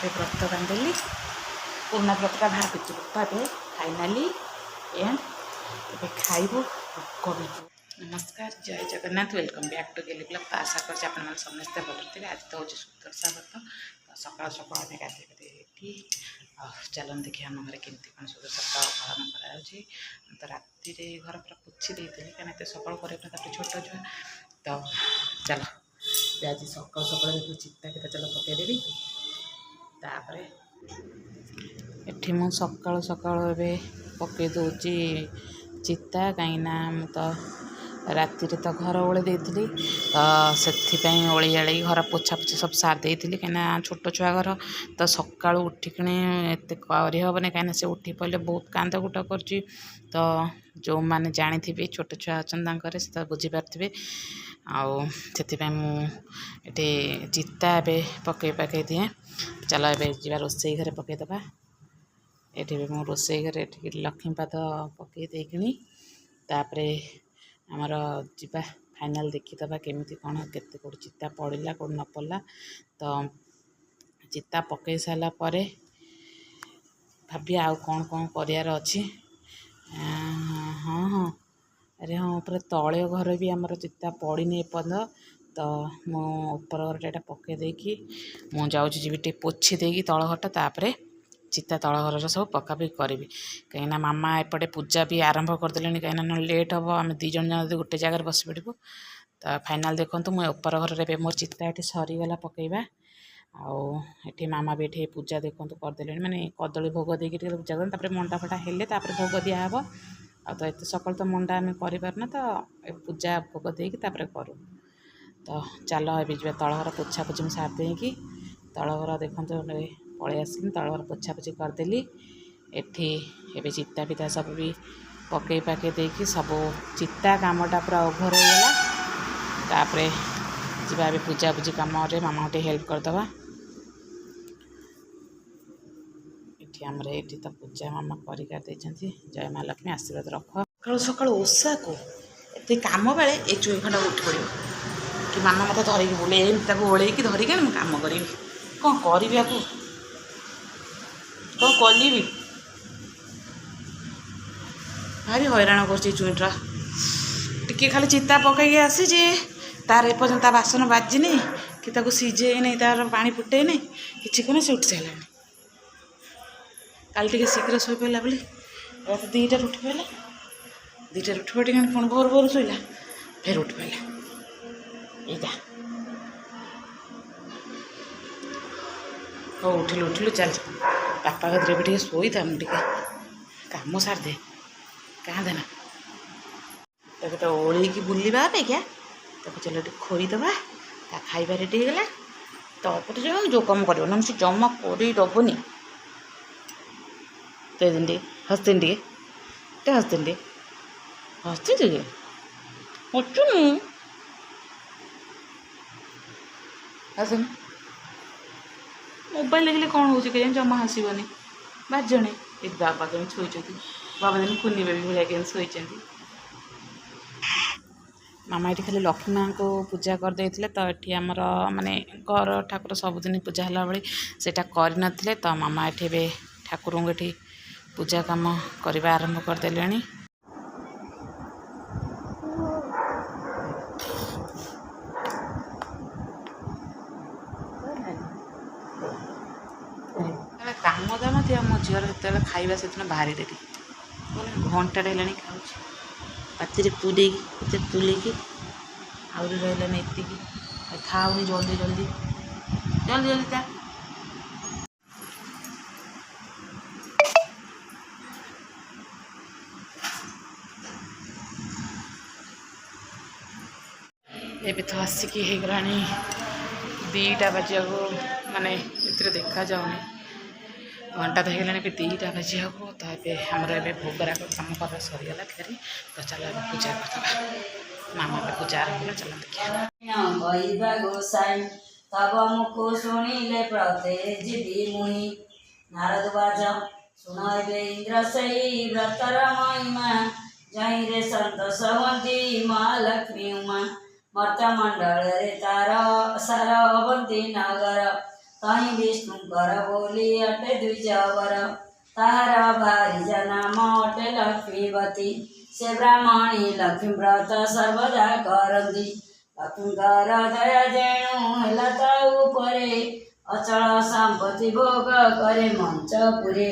ଏବେ ବ୍ରତ ବାନ୍ଧିଲି ପୁରୁଣା ବ୍ରତଟା ବାହାର କରିଛି ଏବେ ଫାଇନାଲି ଏଣ୍ଡ ଏବେ ଖାଇବୁ ଭୋକ ବି। ନମସ୍କାର, ଜୟ ଜଗନ୍ନାଥ, ୱେଲକମ୍ ବ୍ୟାକ୍ ଟୁ ଗେଲି ବ୍ଲଗ୍। ତ ଆଶା କରୁଛି ଆପଣମାନେ ସମସ୍ତେ ଭଲରେ ଥିବେ। ଆଜି ତ ହେଉଛି ସୁଦର୍ଶା ବ୍ରତ, ତ ସକାଳୁ ସକାଳୁ ଆମେ ଗାଧୋଇ ରେଡ଼ି ଆଉ ଚାଲନ୍ତୁ ଦେଖିବା ଆମ ଘରେ କେମିତି କ'ଣ ସୁଦର୍ଶା ବ୍ରତ ପାଳନ କରାଯାଉଛି। ତ ରାତିରେ ଘର ପୁରା ପୋଛି ଦେଇଥିଲି କାହିଁକିନା ଏତେ ସକାଳୁ କରିବା ତାପରେ ଛୋଟ ଛୁଆ, ତ ଚାଲ ଆଜି ସକାଳୁ ସକାଳୁ ଦେଖୁ ଚିତା କେତେ ଚାଲ ପକାଇଦେବି। ତାପରେ ଏଠି ମୁଁ ସକାଳୁ ସକାଳୁ ଏବେ ପକାଇ ଦେଉଛି ଚିତା, କାହିଁକିନା ମୁଁ ତ ରାତିରେ ତ ଘର ଓଳି ଦେଇଥିଲି, ତ ସେଥିପାଇଁ ଓଳି ଆଳିକି ଘର ପୋଛାପୋଛି ସବୁ ସାରି ଦେଇଥିଲି। କାହିଁକିନା ଛୋଟ ଛୁଆ ଘର ତ ସକାଳୁ ଉଠିକିଣି ଏତେ କରିହେବନି, କାହିଁକିନା ସେ ଉଠି ପଡ଼ିଲେ ବହୁତ କାନ୍ଦ କୁଟ କରୁଛି। ତ ଯେଉଁମାନେ ଜାଣିଥିବେ ଛୋଟ ଛୁଆ ଅଛନ୍ତି ତାଙ୍କରେ ସେ ତ ବୁଝିପାରୁଥିବେ। ଆଉ ସେଥିପାଇଁ ମୁଁ ଏଠି ଚିତା ଏବେ ପକାଇ ଦିଏଁ। ଚାଲ ଏବେ ଯିବା ରୋଷେଇ ଘରେ ପକାଇଦେବା। ଏଠି ବି ମୁଁ ରୋଷେଇ ଘରେ ଏଠିକି ଲକ୍ଷ୍ମୀପାଦ ପକାଇ ଦେଇକିଣି ତାପରେ ଆମର ଯିବା ଫାଇନାଲ୍ ଦେଖିଦେବା କେମିତି କ'ଣ କେତେ କେଉଁଠି ଚିତା ପଡ଼ିଲା କେଉଁଠି ନ ପଡ଼ିଲା। ତ ଚିତା ପକାଇ ସାରିଲା ପରେ ଭାବିବା ଆଉ କ'ଣ କ'ଣ କରିବାର ଅଛି। ହଁ ଆରେ ହଁ, ପୁରା ତଳେ ଘର ବି ଆମର ଚିତା ପଡ଼ିନି ଏପର୍ଯ୍ୟନ୍ତ। ତ ମୁଁ ଉପର ଘରଟା ଏଇଟା ପକାଇ ଦେଇକି ମୁଁ ଯାଉଛି ଯିବି ଟିକେ ପୋଛି ଦେଇକି ତଳ ଘରଟା, ତାପରେ ଚିତା ତଳ ଘରର ସବୁ ପକାପକି କରିବି। କାହିଁକିନା ମାମା ଏପଟେ ପୂଜା ବି ଆରମ୍ଭ କରିଦେଲେଣି, କାହିଁକିନା ନହେଲେ ଲେଟ୍ ହେବ। ଆମେ ଦୁଇ ଜଣ ଯଦି ଗୋଟେ ଜାଗାରେ ବସି ପଡ଼ିବୁ। ତ ଫାଇନାଲ୍ ଦେଖନ୍ତୁ ମୁଁ ଉପର ଘରରେ ଏବେ ମୋ ଚିତା ଏଠି ସରିଗଲା ପକାଇବା। ଆଉ ଏଠି ମାମା ବି ଏଠି ପୂଜା ଦେଖନ୍ତୁ କରିଦେଲେଣି, ମାନେ କଦଳୀ ଭୋଗ ଦେଇକି ଟିକେ ପୂଜା କରନ୍ତି, ତାପରେ ମଣ୍ଡା ଫଟା ହେଲେ ତାପରେ ଭୋଗ ଦିଆହେବ। ଆଉ ତ ଏତେ ସକାଳୁ ତ ମଣ୍ଡା ଆମେ କରିପାରୁନା, ତ ପୂଜା ଭୋଗ ଦେଇକି ତାପରେ କରୁ। ତ ଚାଲ ଏବେ ଯିବା ତଳ ଘର ପୋଛାପୋଛି ମୁଁ ସାରି ଦେଇକି ତଳ ଘର ଦେଖନ୍ତୁ ପଳେଇ ଆସିଲି, ତଳ ଘର ପୋଛାପୋଛି କରିଦେଲି। ଏଠି ଏବେ ଚିତା ଫିତା ସବୁ ବି ପକାଇ ଦେଇକି ସବୁ ଚିତା କାମଟା ପୁରା ଓଭର ହେଇଗଲା। ତାପରେ ଯିବା ଏବେ ପୂଜାପୂଜି କାମରେ ମାମାଙ୍କୁ ଟିକେ ହେଲ୍ପ କରିଦେବା। ଏଠି ଆମର ଏଇଠି ତ ପୂଜା ମାମା କରିକା ଦେଇଛନ୍ତି। ଜୟ ମା ଲକ୍ଷ୍ମୀ, ଆଶୀର୍ବାଦ ରଖ। ସକାଳୁ ସକାଳୁ ଓଷାକୁ ଏତେ କାମ ବେଳେ ଏଇ ଚୁଇଁ ଖଣ୍ଡ ଉଠି ପଡ଼ିବ କି ମାମା ମୋତେ ଧରିକି ବୁଲେ, ଏମିତି ତାକୁ ଓଳେଇକି ଧରିକି ମୁଁ କାମ କରିବି। କ'ଣ କରିବି, ଆକୁ କ'ଣ କଲିବି, ଭାରି ହଇରାଣ କରୁଛି ଚୁଇଁଟା। ଟିକେ ଖାଲି ଚିତା ପକାଇକି ଆସିଛି, ତାର ଏପର୍ଯ୍ୟନ୍ତ ତା ବାସନ ବାଜିନି କି ତାକୁ ସିଝେଇନି, ତାର ପାଣି ଫୁଟେଇନି, କିଛି କରୁନି, ସେ ଉଠି ସାରିଲାଣି। କାଲି ଟିକେ ଶୀଘ୍ର ଶୋଇପଡ଼ିଲା ବୋଲି ରାତି 2ଟାରେ ଉଠି ପଡ଼ିଲା। 2ଟାରେ ଉଠି ପଡ଼ି ପୁଣି ଭୋରୁ ଶୋଇଲା, ଫେର ଉଠି ପଡ଼ିଲା। ଏଇଟା ହଉ ଉଠିଲୁ ଚାଲ ବାପା କତିରେ ବି ଟିକେ ଶୋଇଥା, ମୁଁ ଟିକେ କାମ ସାରିଦେ, କାନ୍ଦେ ନା। ତାକୁ ତ ଓଳେଇକି ବୁଲିବା ଅପେକ୍ଷା ତାକୁ ଚାଲ ଟିକେ ଖୋଇଦେବା। ତା ଖାଇବା ରେଡ଼ି ହେଇଗଲା, ତାପରେ ଯେଉଁ କାମ କରିବ, ନହେଲେ ସେ ଜମା କରିଦେବନି। ତ ଟିକେ ହସିନି, ଟିକେ ହସିନି, ଟିକେ ହସୁନୁ, ହସୁନୁ। ମୋବାଇଲ ଦେଖିଲେ କ'ଣ ହେଉଛି କେଜାଣି, ଜମା ହସିବନି। ବାଜଣେ ଏ ବାବା କେମିତି ଶୋଇଛନ୍ତି, ବାବା ଦିନ କୁନି ବେବି ଭଳିଆ କେମିତି ଶୋଇଛନ୍ତି। ମାମା ଏଠି ଖାଲି ଲକ୍ଷ୍ମୀ ମା'ଙ୍କୁ ପୂଜା କରିଦେଇଥିଲେ, ତ ଏଠି ଆମର ମାନେ ଘର ଠାକୁର ସବୁଦିନ ପୂଜା ହେଲା ଭଳି ସେଇଟା କରିନଥିଲେ। ତ ମାମା ଏଠି ଏବେ ଠାକୁରଙ୍କୁ ଏଠି ପୂଜା କାମ କରିବା ଆରମ୍ଭ କରିଦେଲେଣି। କାମ ଦାମ ଥିବ, ମୋ ଝିଅର ଯେତେବେଳେ ଖାଇବା ସେଦିନ ଭାରି ଡେରି, ଘଣ୍ଟାଟେ ହେଲାଣି ଖାଉଛି ପାଟିରେ ପୁରେଇକି ଆହୁରି ରହିଲାନି ଏତିକି, ଖାଉନି ଜଲ୍ଦି ତା। ଏବେ ତ ଆସିକି ହେଇଗଲାଣି 2ଟା ବାଜିବାକୁ, ମାନେ ଏଥିରେ ଦେଖାଯାଉନି, ଘଣ୍ଟା ତ ହେଇଗଲାଣି ଏବେ 2ଟା ବାଜିବାକୁ। ତ ଏବେ ଆମର ଏବେ ଭୋଗରାଗ କାମ କରିବା ସରିଗଲା ଫେରି। ତ ଚାଲ ଏବେ ପୂଜା କରିଦେବା। ମାମା ଏବେ ପୂଜା ଆରମ୍ଭ, ଚାଲ ଦେଖିବା। ଗୋସାଇ ତବ ମୁଖ ଶୁଣିଲେ ପ୍ରତେଜିବି ମୁହିଁ, ନାରଦ ବାଜ ଶୁଣାଇବେ ଇନ୍ଦ୍ର ସେଇ ବ୍ରତର ମହିମା, ଜହିଁରେ ସନ୍ତୋଷ ହୁଅନ୍ତି ମା ଲକ୍ଷ୍ମୀ ଉମା। ମର୍ତ୍ତ୍ୟମଣ୍ଡଳରେ ତାର ସାର ଅବନ୍ତୀ ନଗର, तही विष्णुकर बोली अटे द्विजवर ताहार भारी नाम अटे लक्ष्मीवती से ब्राह्मणी लक्ष्मी व्रत सर्वदा करती लक्ष्मीकर दया जेणु हेला ता उपरे अचल संपत्ति भोग करे मंचपुरे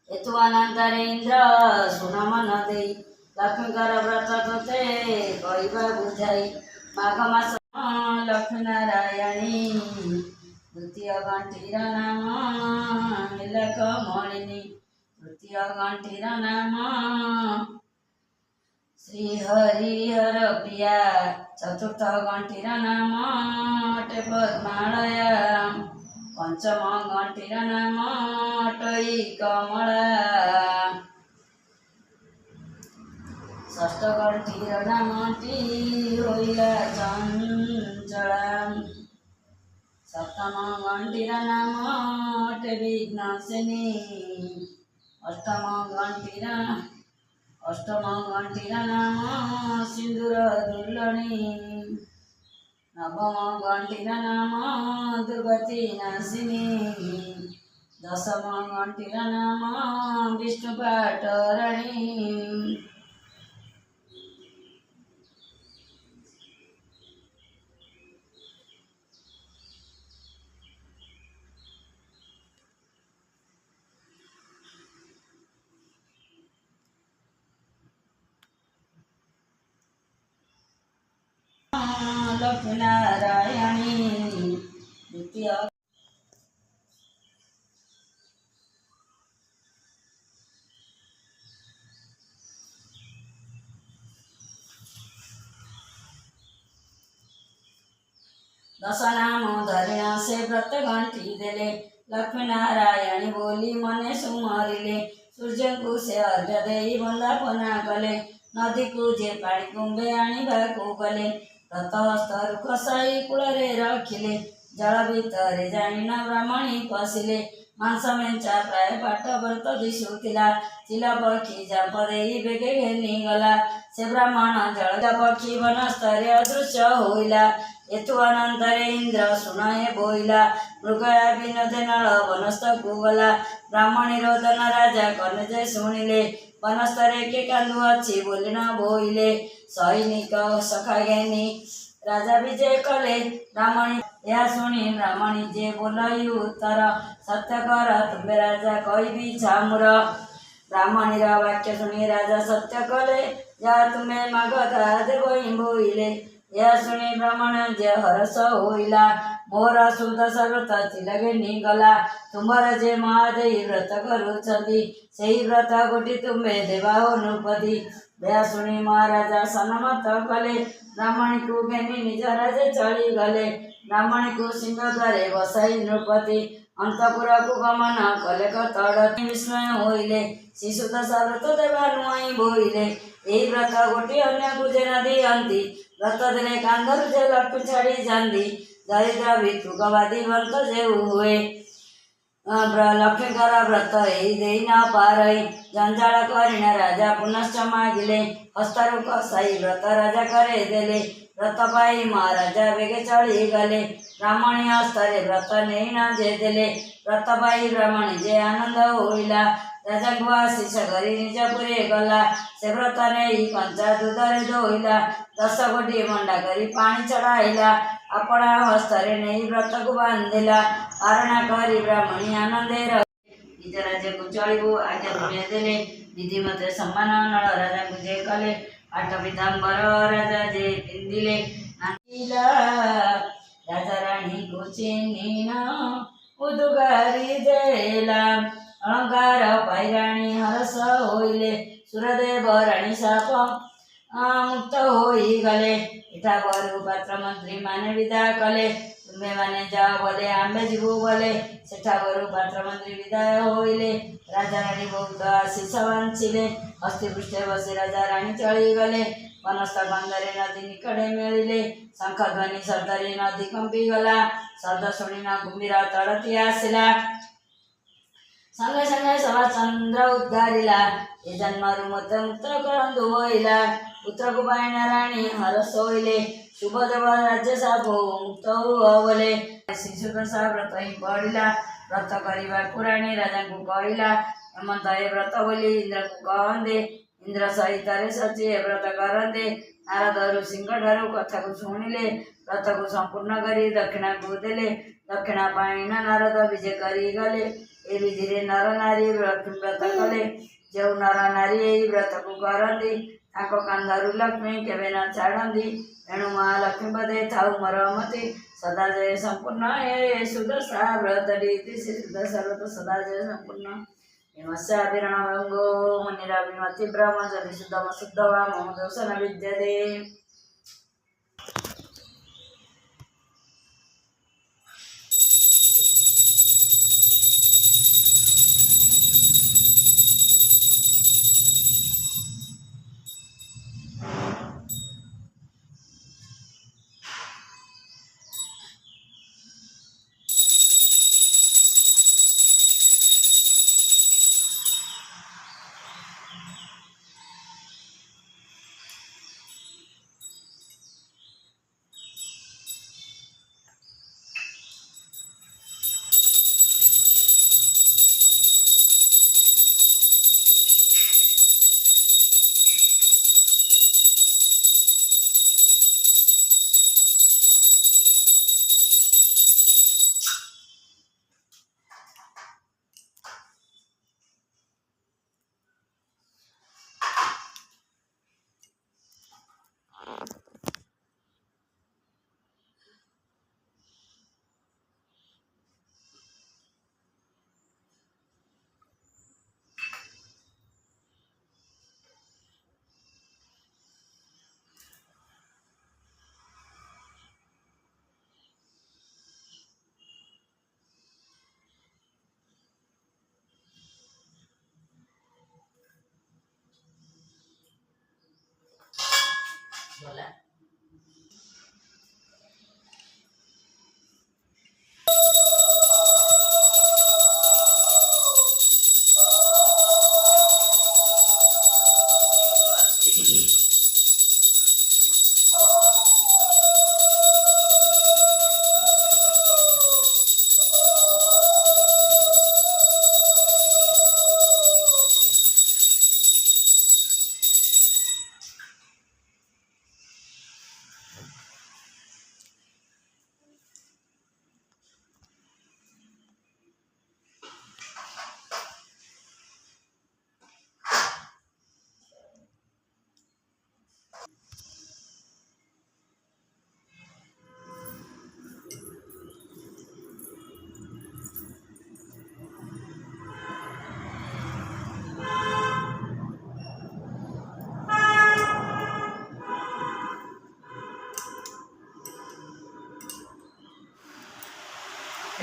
हेतु अनंतर इंद्र सुन मन देई लक्ष्मीकर व्रत तोते कहवा बुझाई माघ मास लक्ष्मी नारायणी द्वितीय घंटीर नाम हिलक मणिनी तृतीय घंटीर नाम श्री हरिहर प्रिया चतुर्थ घंटीर नाम अटे पद्मालया पंचम घंटीर नाम अटई कमला षष्ठ घंटीर नामटी होइला चंचला सप्तम घंटीर नाम अटे विघ्नसिनी अष्टम घंटीर नाम सिंदूर दुर्लणी नवम घंटीर नाम दुर्गति नाशिनी दशम घंटीर नाम विष्णु पाटरणी लक्ष्मी नारायणी द्वितीय दश नाम धरिण से व्रत घंटी देले लक्ष्मी नारायणी बोली मने सुमरिले सूर्य को से अर्घ्य देई वंदापना कले नदी को जे पाणी कुंभे आनिबाकू गले रथस्थर कसाई कूଳରେ रखिले जल भितरे जाणिन ब्राह्मणी पशिले मांस मेंचा प्राय पाट व्रत दिशुथिला चिला पक्षी जाप देई बेगे घेनी गला से ब्राह्मण जल पक्षी वनस्तरे अदृश्य होइला हेतु अनंतरे इंद्र सुनाए बोइला मृगया विनोदे नळ वनस्थकू गला ब्राह्मणी रोदन राजा कने जे शुणिले वनस्तरे के कांदु अच्छी बोली न बोइले सैनिक सखा घेनी राजा विजय कले ब्राह्मणी यह शुणी ब्राह्मणी जे बोलई उत्तर सत्य कर तुम्बे राजा कहबी छामुर ब्राह्मणी वाक्य शुणी राजा सत्य कले या तुम्हें मागता देव बोइले यह शुणी ब्राह्मण जे हरस होइला मोर सुदशा व्रत चिलगे निगला तुम्हारा जे महादेवी व्रत करुछंती सेही व्रत गोटी तुम्बे देवा हो नृपति यह शुणी महाराजा सन्मत कले ब्राह्मणी को घेनी निज राजे चली गले ब्राह्मणी को सिंह द्वारे बसाई नृपति अंतपुर को गमन कले कतड़ विस्मय होइले शिशु दशा व्रत देवा नुआई बोइले यही व्रत गोटी अन्य को जेना दियंती व्रत देले कांदरु जे लट्टू छाड़ी जांदी दरिद्र भिक्षुकवादी व्रत जे हुए लक्ष्मीकर व्रत देई न पारई जंजाळ करिण राजा पुनश्च मागिले हस्तारु कसाई व्रत राजा करे देले व्रत पाई महाराजा वेगे चली गले ब्राह्मणी हस्तारे व्रत नेई न जे देले व्रत पाई ब्राह्मणी जे आनंद होइला राजा को आशीष करी निजपुरे गला से व्रत नेई कंचा दूधरे धोइला 10 गोटी मंडा करी पानी चढ़ाइला अपना हस्तरे नहीं व्रत को बांधिला आरणा करी ब्राह्मणी आनंदे निज राज्य को चलिबो आज्ञा तुम्हें देले विधि मते सम्मान नळ राजा को जे कले आठ पीतांबर राजा जे पिंदिले नाचिला राजा रानी को चिन्हिन उदुगारी देला अलंकार पाई राणी हरस होइले सूरदेव राणी शाप मुक्त होई गले इठा बरु पात्र मंत्री माने विदा कले तुम्हें माने जाओ बोले आंबे जीवु बोले सेठा बरु पात्र मंत्री विदाय होइले राजा रानी बहुत आशीष वांछिले हस्ती पृष्ठे बसी राजा रानी चली गले वनस्थ बंदरे नदी निकटे मिलिले शंख ध्वनि शब्दरे नदी कंपी गला शब्द शुणिन कुंभीर तड़ती आसिला संगे संगे सभा चंद्र उद्गारिला ए जन्मरु मत मुक्त करंदु होइला पुत्र को पाइना राणी हरस होइले शुभदेव राज्य साभो मुक्त हुआ बोले शिशुदशा व्रत ही पढ़िला व्रत करवा पुराणी राजा को कहला हेमंत ए व्रत बोली इंद्र को कहते इंद्र सहित सची ए व्रत करते नारद ऋषिंक ठारू कथा को शुणिले व्रत को संपूर्ण करी दक्षिणा को देले दक्षिणा पाई नारद विजय करी गले ए विधि नर नारी व्रत कले जो नर नारी यही व्रत को करती कांधरू लक्ष्मी केवे न छाड़ती एणु महालक्ष्मी पदे थाउ मरमती सदा जय संपूर्ण हे सुदशा व्रत रीति सुदशा व्रत सदा जय संपूर्ण विमस्याभिरण भंगो मुनिराभिमति ब्रह्म जदि शुद्धम शुद्धवा मम दोष न विद्यते। बोला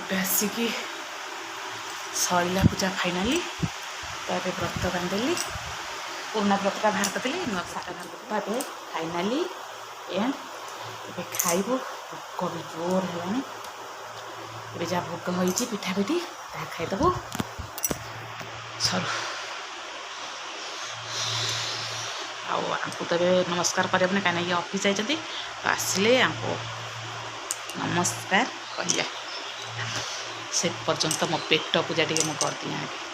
ଏବେ ଆସିକି ସରିଲା ପୂଜା ଫାଇନାଲି ତ ଏବେ ବ୍ରତ ବାନ୍ଧିଲି ପୁରୁଣା ବ୍ରତଟା ବାହାର କରିଦେଲି ନୂଆ ସାଟା ବାହାର କରିଦେଲି ତ ଏବେ ଫାଇନାଲି ଏଣ୍ଡ ଏବେ ଖାଇବୁ ଭୋକ ବି ଜୋର ହେଲାଣି ଏବେ ଯାହା ଭୋଗ ହୋଇଛି ପିଠା ପିଠି ତାହା ଖାଇଦେବୁ ସରୁ ଆଉ ଆଙ୍କୁ ତ ଏବେ ନମସ୍କାର କରିହେବନି କାହିଁକିନା ଇଏ ଅଫିସ୍ ଯାଇଛନ୍ତି ତ ଆସିଲେ ଆଙ୍କୁ ନମସ୍କାର କରିବା ସେ ପର୍ଯ୍ୟନ୍ତ ମୋ ପେଟ ପୂଜା ଟିକେ ମୁଁ କରିଦିଏ ଆଗେ।